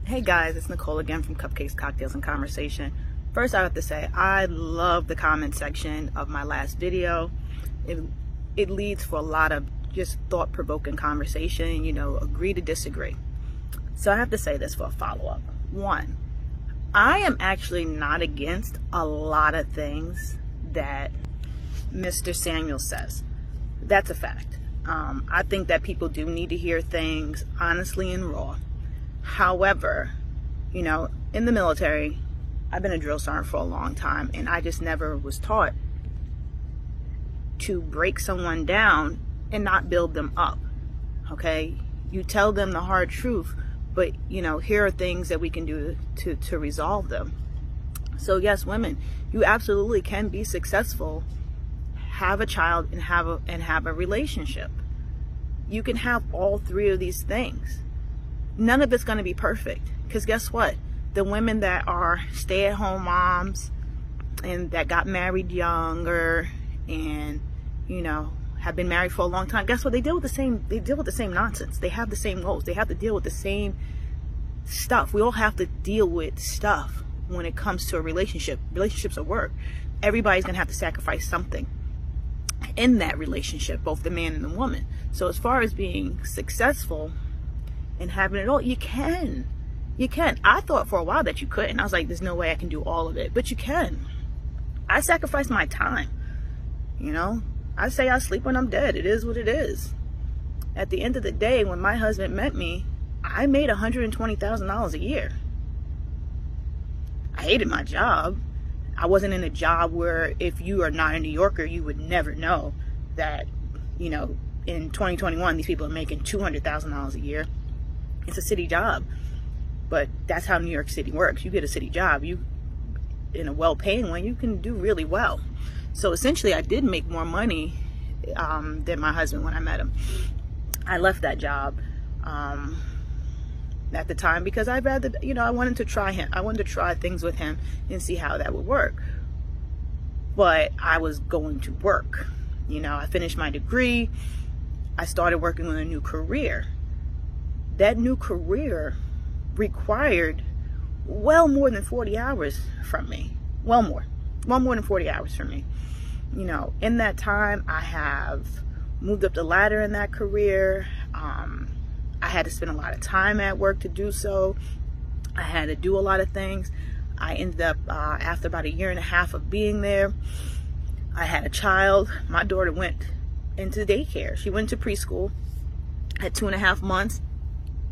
Hey guys, it's Nicole again from Cupcakes, Cocktails, and Conversation. First, I have to say, I love the comment section of my last video. It leads for a lot of just thought-provoking conversation, agree to disagree. So I have to say this for a follow-up. One, I am actually not against a lot of things that Mr. Samuel says. That's a fact. I think that people do need to hear things honestly and raw. However, in the military, I've been a drill sergeant for a long time, and I just never was taught to break someone down and not build them up. Okay? You tell them the hard truth, but here are things that we can do to resolve them. So yes, women, you absolutely can be successful, have a child, and have a relationship. You can have all three of these things. None of it's going to be perfect, because guess what? The women that are stay-at-home moms and that got married younger and have been married for a long time, guess what? They deal with the same nonsense. They have the same goals. They have to deal with the same stuff. We all have to deal with stuff when it comes to a relationship. Relationships at work. Everybody's going to have to sacrifice something in that relationship, both the man and the woman. So as far as being successful and having it all, you can. I thought for a while that you couldn't. I was like, there's no way I can do all of it, but you can. I sacrifice my time. I say I sleep when I'm dead. It is what it is. At the end of the day, when my husband met me, I made $120,000 a year. I hated my job. I wasn't in a job where if you are not a New Yorker, you would never know that, in 2021, these people are making $200,000 a year. It's a city job, but that's how New York City works. You get a city job, in a well-paying one, you can do really well. So essentially, I did make more money than my husband when I met him. I left that job at the time because I wanted to try him. I wanted to try things with him and see how that would work. But I was going to work. I finished my degree. I started working on a new career. That new career required well more than 40 hours from me. Well more than 40 hours from me. In that time, I have moved up the ladder in that career. I had to spend a lot of time at work to do so. I had to do a lot of things. I ended up, after about 1.5 years of being there, I had a child. My daughter went into daycare. She went to preschool at 2.5 months.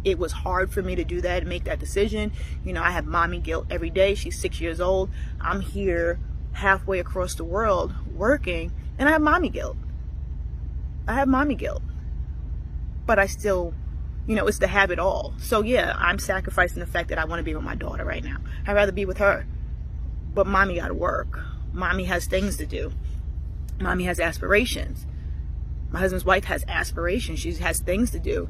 It was hard for me to do that and make that decision. I have mommy guilt every day. She's 6 years old. I'm here halfway across the world working, and I have mommy guilt. But I still, it's to have it all. So yeah, I'm sacrificing the fact that I want to be with my daughter right now. I'd rather be with her. But mommy got to work. Mommy has things to do. Mommy has aspirations. My husband's wife has aspirations. She has things to do.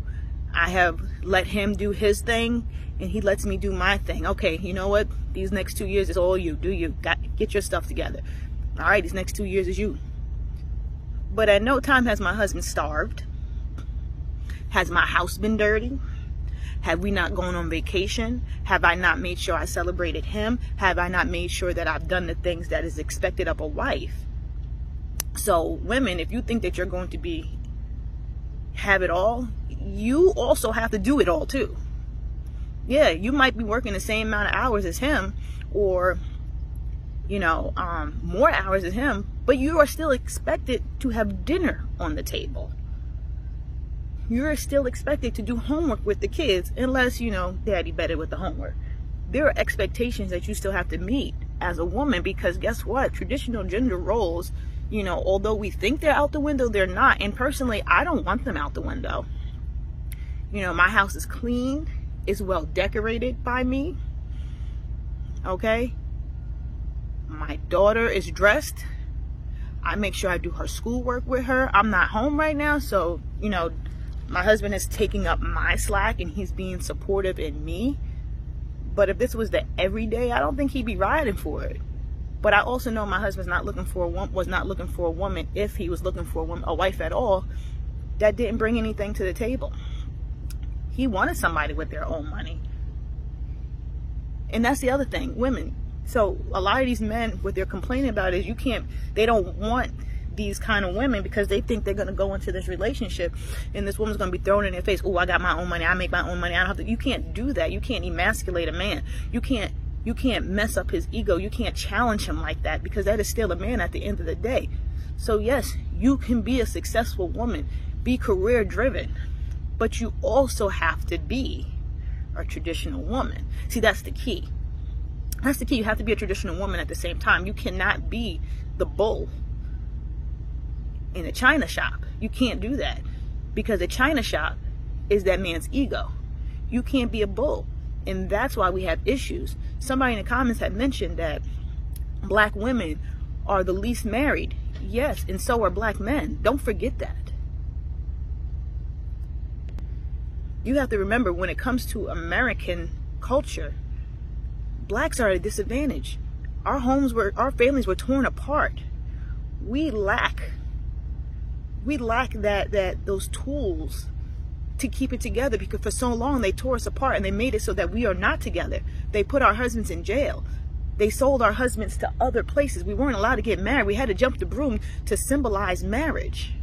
I have let him do his thing, and he lets me do my thing. Okay, you know what? These next 2 years is all you. Get your stuff together. All right, these next 2 years is you. But at no time has my husband starved. Has my house been dirty? Have we not gone on vacation? Have I not made sure I celebrated him? Have I not made sure that I've done the things that is expected of a wife? So women, if you think that you're going to have it all, you also have to do it all too. Yeah, you might be working the same amount of hours as him, or more hours as him, but you are still expected to have dinner on the table. You're still expected to do homework with the kids, unless daddy better with the homework. There are expectations that you still have to meet as a woman, because guess what? Traditional gender roles, although we think they're out the window, they're not. And personally, I don't want them out the window. My house is clean. It's well decorated by me. Okay? My daughter is dressed. I make sure I do her schoolwork with her. I'm not home right now, so, my husband is taking up my slack and he's being supportive in me. But if this was the everyday, I don't think he'd be riding for it. But I also know my husband's was not looking for a woman, if he was looking for a wife at all, that didn't bring anything to the table. He wanted somebody with their own money. And that's the other thing, women. So a lot of these men, what they're complaining about is they don't want these kind of women because they think they're going to go into this relationship and this woman's going to be thrown in their face. Oh, I got my own money. I make my own money. I don't have to. You can't do that. You can't emasculate a man. You can't mess up his ego. You can't challenge him like that, because that is still a man at the end of the day. So yes, you can be a successful woman, be career driven, but you also have to be a traditional woman. See, that's the key. That's the key. You have to be a traditional woman at the same time. You cannot be the bull in a china shop. You can't do that, because a china shop is that man's ego. You can't be a bull. And that's why we have issues. Somebody in the comments had mentioned that black women are the least married. Yes, and so are black men. Don't forget that. You have to remember, when it comes to American culture, blacks are at a disadvantage. Our families were torn apart. We lack those tools to keep it together, because for so long they tore us apart and they made it so that we are not together. They put our husbands in jail. They sold our husbands to other places. We weren't allowed to get married. We had to jump the broom to symbolize marriage.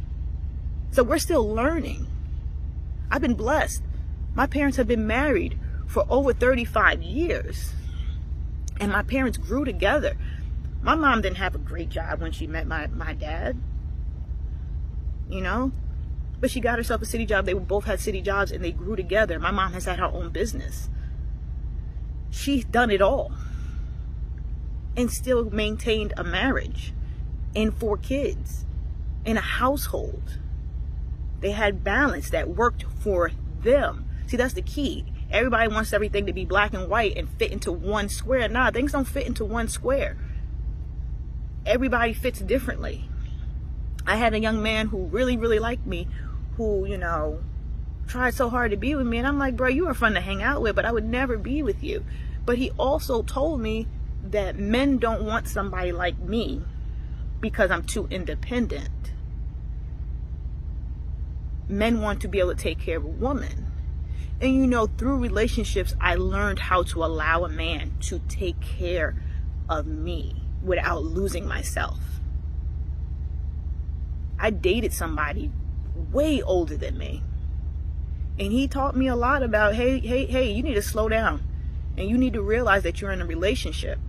So we're still learning. I've been blessed. My parents have been married for over 35 years. And my parents grew together. My mom didn't have a great job when she met my dad. You know? But she got herself a city job. They both had city jobs and they grew together. My mom has had her own business. She's done it all and still maintained a marriage and 4 kids in a household. They had balance that worked for them. See, that's the key. Everybody wants everything to be black and white and fit into one square. Nah, things don't fit into one square. Everybody fits differently. I had a young man who really, really liked me, who, you know, tried so hard to be with me. And I'm like, bro, you were fun to hang out with, but I would never be with you. But he also told me that men don't want somebody like me because I'm too independent. Men want to be able to take care of a woman. And you know, through relationships, I learned how to allow a man to take care of me without losing myself. I dated somebody way older than me. And he taught me a lot about, hey, you need to slow down. And you need to realize that you're in a relationship.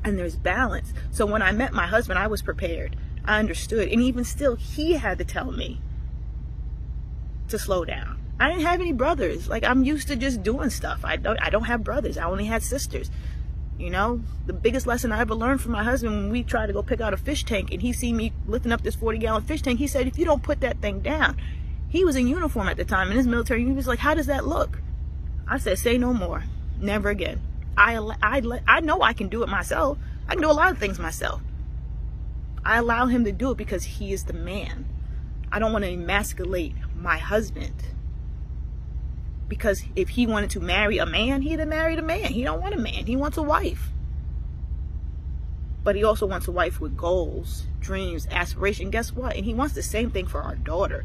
And there's balance. So when I met my husband, I was prepared. I understood. And even still, he had to tell me to slow down. I didn't have any brothers. Like, I'm used to just doing stuff. I don't have brothers. I only had sisters. You know, the biggest lesson I ever learned from my husband, when we tried to go pick out a fish tank and he seen me lifting up this 40-gallon fish tank, he said, if you don't put that thing down. He was in uniform at the time, in his military. He was like, how does that look? I said, say no more. Never again. I know I can do it myself. I can do a lot of things myself. I allow him to do it because he is the man. I don't want to emasculate my husband. Because if he wanted to marry a man, he'd have married a man. He don't want a man. He wants a wife. But he also wants a wife with goals, dreams, aspiration. Guess what? And he wants the same thing for our daughter.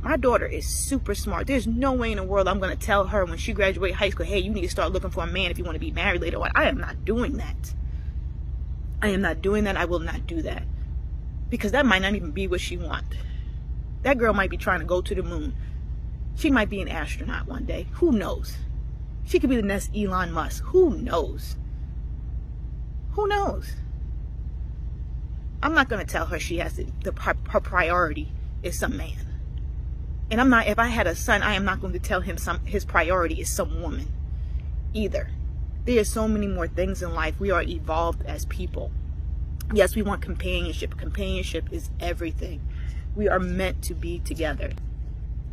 My daughter is super smart. There's no way in the world I'm going to tell her when she graduates high school, hey, you need to start looking for a man if you want to be married later on. I am not doing that. I am not doing that. I will not do that. Because that might not even be what she wants. That girl might be trying to go to the moon. She might be an astronaut one day. Who knows? She could be the next Elon Musk. Who knows? Who knows? I'm not going to tell her she has her priority is some man. And I'm not, if I had a son, I am not going to tell him his priority is some woman either. There are so many more things in life. We are evolved as people. Yes, we want companionship. Companionship is everything. We are meant to be together.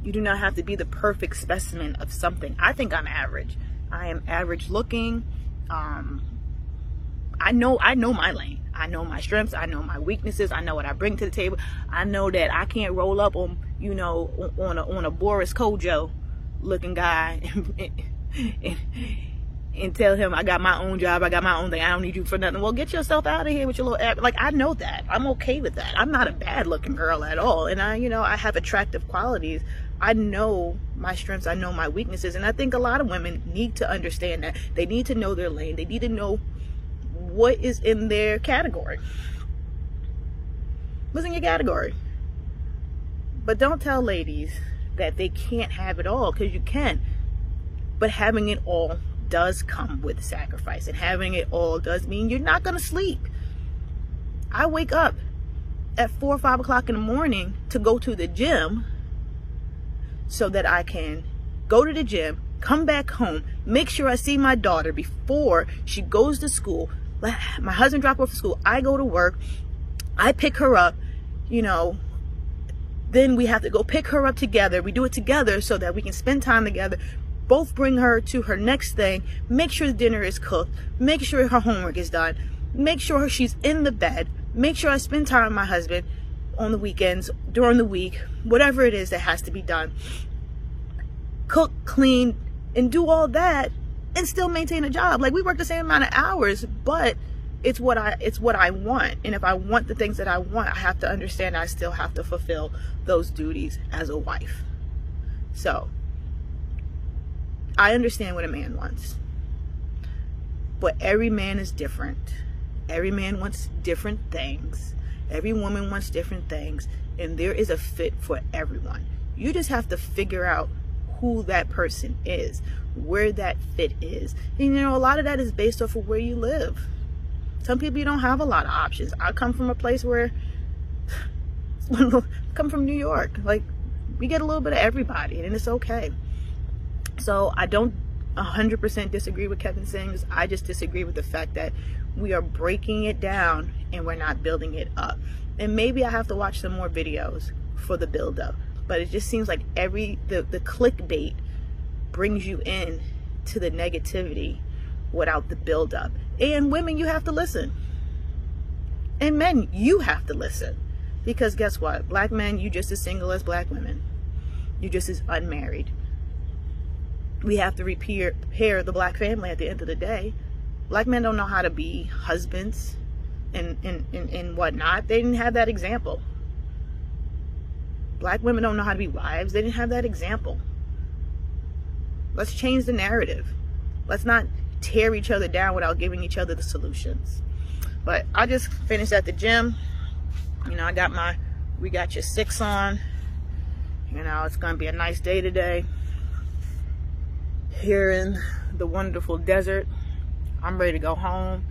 You do not have to be the perfect specimen of something. I think I'm average. I am average looking. I know my lane. I know my strengths. I know my weaknesses. I know what I bring to the table. I know that I can't roll up on, you know, on a Boris Kodjoe looking guy and tell him I got my own job. I got my own thing. I don't need you for nothing. Well, get yourself out of here with your little, like, I know that. I'm okay with that. I'm not a bad looking girl at all. And I have attractive qualities. I know my strengths, I know my weaknesses, and I think a lot of women need to understand that. They need to know their lane. They need to know what is in their category. What's in your category? But don't tell ladies that they can't have it all, because you can. But having it all does come with sacrifice, and having it all does mean you're not going to sleep. I wake up at 4 or 5 o'clock in the morning to go to the gym so that I can go to the gym, come back home, make sure I see my daughter before she goes to school. My husband drops off to school. I go to work. I pick her up, you know. Then we have to go pick her up together. We do it together so that we can spend time together. Both bring her to her next thing. Make sure the dinner is cooked. Make sure her homework is done. Make sure she's in the bed. Make sure I spend time with my husband on the weekends, during the week, whatever it is that has to be done. Cook, clean, and do all that and still maintain a job. Like, we work the same amount of hours, but it's what I want. And if I want the things that I want, I have to understand I still have to fulfill those duties as a wife. So I understand what a man wants, but every man is different. Every man wants different things. Every woman wants different things, and there is a fit for everyone. You just have to figure out who that person is, where that fit is. And you know, a lot of that is based off of where you live. Some people, you don't have a lot of options. I come from a place where, I come from New York. Like, we get a little bit of everybody, and it's okay. So I don't 100% disagree with Kevin Samuels. I just disagree with the fact that we are breaking it down and we're not building it up. And maybe I have to watch some more videos for the build up. But it just seems like the clickbait brings you in to the negativity without the build up. And women, you have to listen. And men, you have to listen. Because guess what? Black men, you just as single as black women. You just as unmarried. We have to repair the black family at the end of the day. Black men don't know how to be husbands and whatnot. They didn't have that example. Black women don't know how to be wives. They didn't have that example. Let's change the narrative. Let's not tear each other down without giving each other the solutions. But I just finished at the gym. You know, we got your 6 on. You know, it's going to be a nice day today here in the wonderful desert. I'm ready to go home.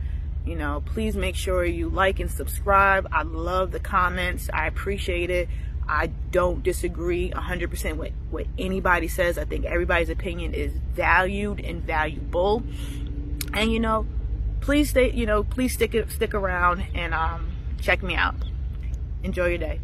You know, please make sure you like and subscribe. I love the comments. I appreciate it. I don't disagree 100% with what anybody says. I think everybody's opinion is valued and valuable. And you know, please stick around and check me out. Enjoy your day.